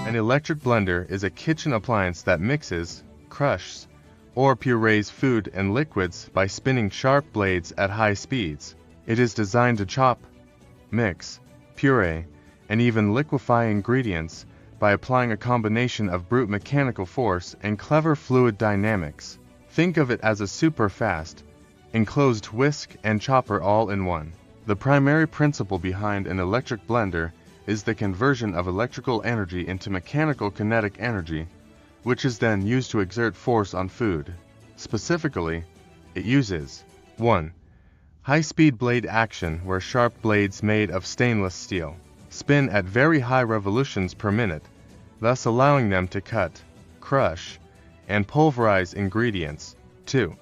An electric blender is a kitchen appliance that mixes, crushes, or purees food and liquids by spinning sharp blades at high speeds. It is designed to chop, mix, puree, and even liquefy ingredients by applying a combination of brute mechanical force and clever fluid dynamics. Think of it as a super-fast, enclosed whisk and chopper all in one. The primary principle behind an electric blender is the conversion of electrical energy into mechanical kinetic energy, which is then used to exert force on food. Specifically, it uses 1. High-speed blade action, where sharp blades made of stainless steel spin at very high revolutions per minute, thus allowing them to cut, crush, and pulverize ingredients. 2.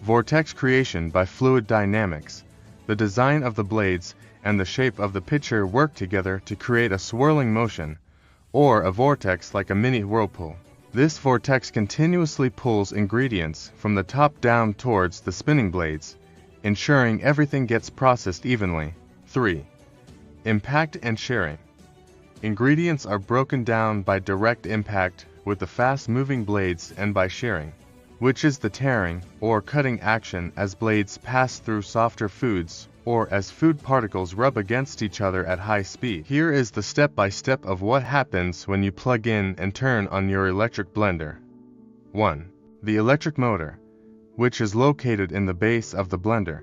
Vortex creation by fluid dynamics. The design of the blades and the shape of the pitcher work together to create a swirling motion, or a vortex like a mini whirlpool. This vortex continuously pulls ingredients from the top down towards the spinning blades, ensuring everything gets processed evenly. 3. Impact and sharing. Ingredients are broken down by direct impact with the fast-moving blades and by shearing, which is the tearing or cutting action as blades pass through softer foods or as food particles rub against each other at high speed. Here is the step-by-step of what happens when you plug in and turn on your electric blender. 1. The electric motor, which is located in the base of the blender,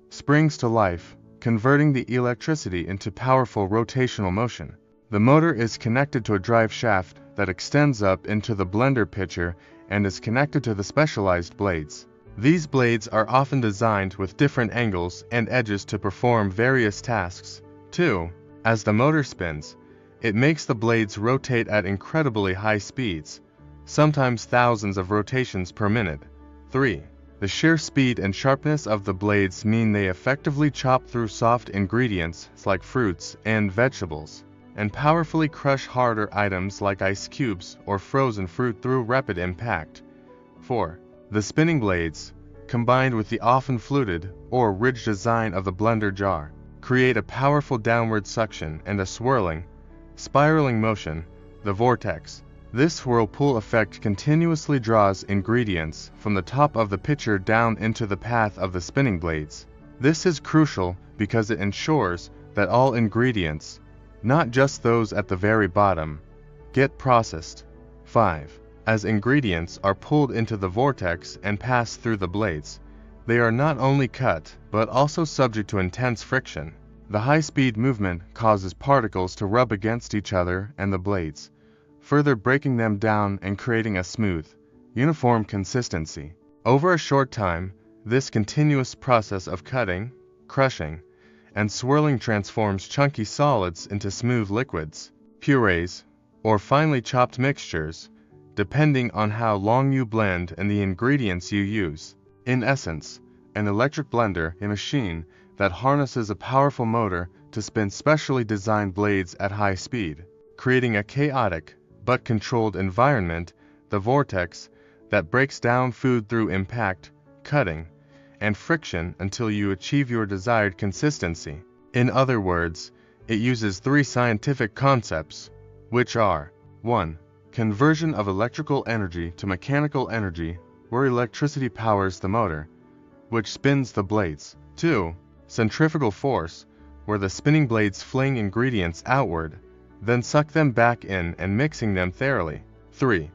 springs to life, converting the electricity into powerful rotational motion. The motor is connected to a drive shaft that extends up into the blender pitcher and is connected to the specialized blades. These blades are often designed with different angles and edges to perform various tasks. 2. As the motor spins, it makes the blades rotate at incredibly high speeds, sometimes thousands of rotations per minute. 3. The sheer speed and sharpness of the blades mean they effectively chop through soft ingredients like fruits and vegetables, and powerfully crush harder items like ice cubes or frozen fruit through rapid impact. 4. The spinning blades, combined with the often fluted or ridged design of the blender jar, create a powerful downward suction and a swirling, spiraling motion, the vortex. This whirlpool effect continuously draws ingredients from the top of the pitcher down into the path of the spinning blades. This is crucial because it ensures that all ingredients, not just those at the very bottom, get processed. 5. As ingredients are pulled into the vortex and pass through the blades, they are not only cut but also subject to intense friction. The high-speed movement causes particles to rub against each other and the blades, further breaking them down and creating a smooth, uniform consistency. Over a short time, this continuous process of cutting, crushing, and swirling transforms chunky solids into smooth liquids, purees, or finely chopped mixtures, depending on how long you blend and the ingredients you use. In essence, an electric blender is a machine that harnesses a powerful motor to spin specially designed blades at high speed, creating a chaotic but controlled environment, the vortex, that breaks down food through impact, cutting, and friction until you achieve your desired consistency. In other words, it uses 3 scientific concepts, which are: 1. Conversion of electrical energy to mechanical energy, where electricity powers the motor, which spins the blades. 2. Centrifugal force, where the spinning blades fling ingredients outward, then suck them back in and mixing them thoroughly. 3.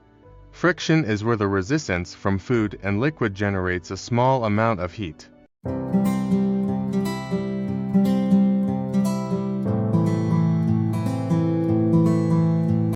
Friction is where the resistance from food and liquid generates a small amount of heat.